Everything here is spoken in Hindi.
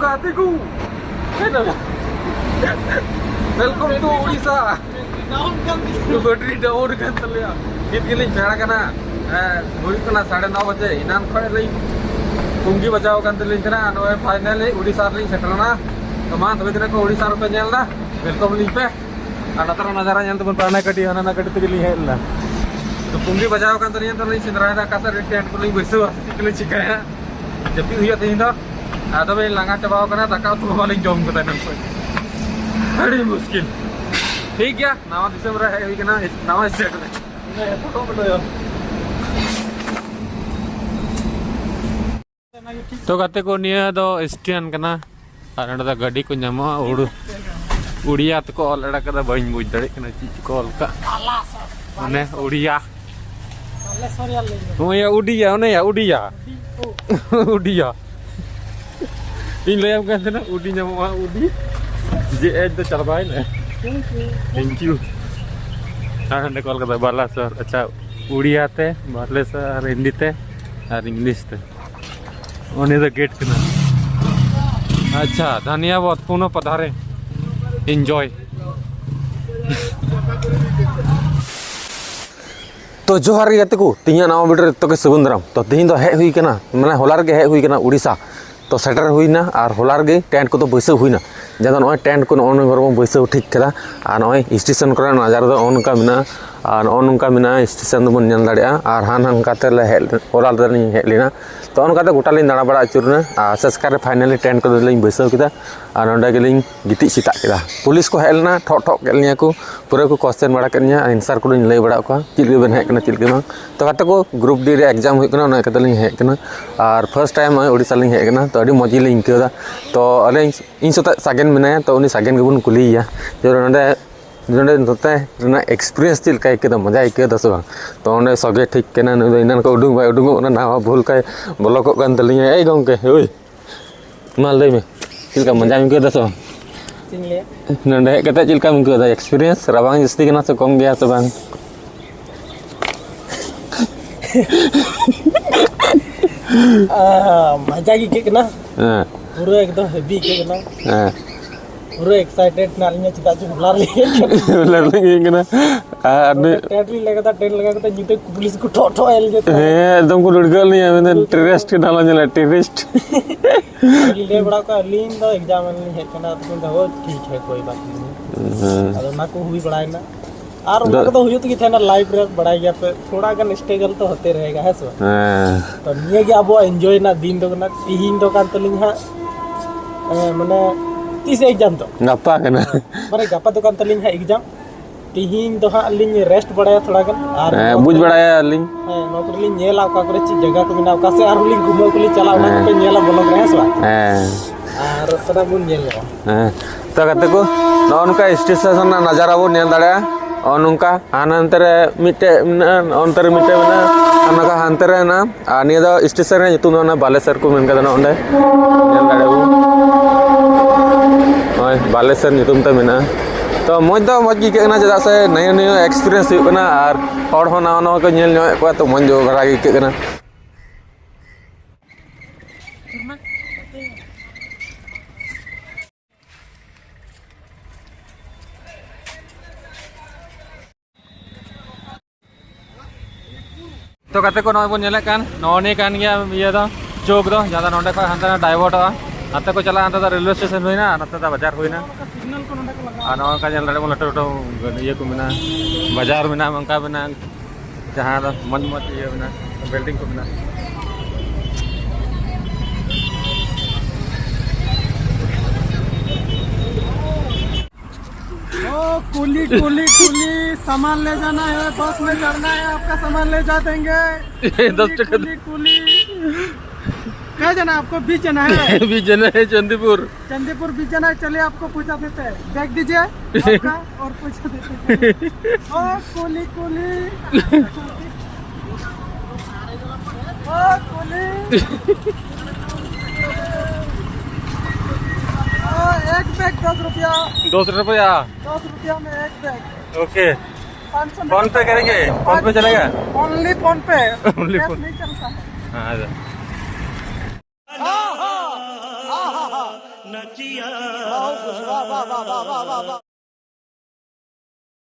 hatiku. Welcome to Odisha. Tu battery down kan terliya. Kit giling bhera kana. Hoi kana 9:30 baje inan khoi lai. Pungi bajao kan terliya kana. No finally Odisha lai setrana. Teman tapi dina ko Odisha ro pe nyel na. Welcome ling pe. Anatara nazara nyel teman parana kati hana kati tu giling hel na. तो पुंगी बजाओ का तरियन तो नहीं सिंदरायदा का सर टेंट को नहीं बैसो के चिकाया जब भी हुई थी तो आदो में लंगा चबाओ करना तका तो वाले जॉम करता है नंबर बड़ी मुश्किल ठीक है नवा दिसंबर है कि ना नवा स्टेट में फोटो बताओ तो कहते को निया दो स्टेशन करना और अंडा गाड़ी को न्यामो उड़िया तो को लड़ा कर बइन बुझ दड़े कना चीज कॉल का माने Odia oh ya udia one ya udia udia in le am kan na udi nya ma udi je to charbai na thank you ane call kata balasar acha udia te balasar और हिंदी te और English te one the gate kana अच्छा धन्यवाद पुनः पधारे enjoy तो जोहार गते को तीन नवा वीडियो तो के सगुंदराम तो तीन तो हेज हुई कना माने होलार गे हेज हुई कना उड़ीसा तो सेटर हुईना और होलार गे टेंट को तो बैसो हुईना जदा नय टेंट को नय गरम बैसो ठीक केदा और नय स्टेशन करे नजार दो ओनका मिना और ओनका मिना स्टेशन दो बन नेल दाड़िया और हान हान काते ले हेल होलार दनी हेलिना तो ओनका गोटा लिन दाड़ा बड़ा अचुरना और सस्कार फाइनली टेंट को लिन बैसो केदा और नडा गेलिन गिति सिता केदा पुलिस को हेलना ठोक ठोक गेलनिया को पूरा को क्वेश्चन बड़ा करनिया आंसर को लई बड़ा को चिलगे बन हेकना चिलगे मा तो काते को ग्रुप डी रे एग्जाम हुई कना ना काते लिन हेकना और फर्स्ट टाइम ओडिसा लिन हेकना तो अडी मजी लिन केदा तो अले इन सता सागेन मिनाया तो उनी सागेन गेबुन कुलिया जो नडे नडे नते ना एक्सपीरियंस चिल का के मजा के दस तो ओने सगे ठीक केना इनान को उडुंग बाय उडुंग ना नावा भूल का ब्लॉक कान तलिया ए गंके ओय माल दे में चिल का मजा में के दस नडे कते चिल का में के एक्सपीरियंस राबांग जस्ती केना से कम गया से बांग मजा की केना पूरा एकदम हेवी केना पूरा एक्साइटेड नालिया चिता जो हुलार ले केना आदमी टेंट लगा था जीते पुलिस को ठो ठो एल जेता एकदम को लड़गल नहीं है मैंने टेररिस्ट के नाला जला टेररिस्ट ले बड़ा का लीन तो एग्जाम नहीं है केना तो हो ठीक है कोई बात नहीं अरे ना को हुई बड़ा ना और उनका तो हुई तो कि था लाइव रे बड़ा गया पे थोड़ा का स्ट्रगल तो होते रहेगा है सो तो निये के अब एंजॉय ना दिन तो ना तीन तो कान तो लिन हा माने तीस एग्जाम तो गप्पा कना माने गप्पा तो कान तो लिन हा एग्जाम तीन तो हा लिन रेस्ट बड़ा थोड़ा गन और बुझ बड़ा लिन नौकरी लिन नेला का करे ची जगह को बिना का से और लिन घुमो को लिन चला ना पे नेला ब्लॉग रहे सो और सदा बुन नेल तो कते को नौनका स्टेशन ना नजारा वो नेल दाड़ा और नौका आनंतरे मिटे अंतर मिटे मना अनका अंतरे ना निया दा स्टेशन रे तुम ना बालेश्वर को मेन कदना ओंडे नेल दाड़ा वो ओय बालेश्वर नितुम त मेना तो मज की केना जदा से नया नया एक्सपीरियंस हुई कना और हड़ हो ना ना को नेल नो को तो मन जो बड़ा की केना तो कते को नय बन नेले कान नने कान गया ये दो चौक दो ज्यादा नोंडे को हंता डाइवर्ट हाते को चला हाते रेलवे स्टेशन होइना नते दा बाजार होइना सिग्नल को नोंडे को लगा आ का जल लटे लटो ये को मिना बाजार मिना मंका बिना जहां दा मन मत ये बिना बिल्डिंग को बिना कुली कुली कुली सामान ले जाना है बस में चढ़ना है आपका सामान ले जा देंगे 10 टका कुली क्या जाना आपको बीच जाना है बीच जाना है चंदीपुर बीच जाना है चलिए आपको पूछा देते हैं बैग दीजिए आपका और पूछा देते हैं ओ कुली कुली ओ कुली एक बैग 10 रुपया 10 रुपया 10 रुपया में एक बैग ओके फोन पे करेंगे फोन पे चलेगा ओनली फोन पे ओनली फोन नहीं चलता है हाँ नचिया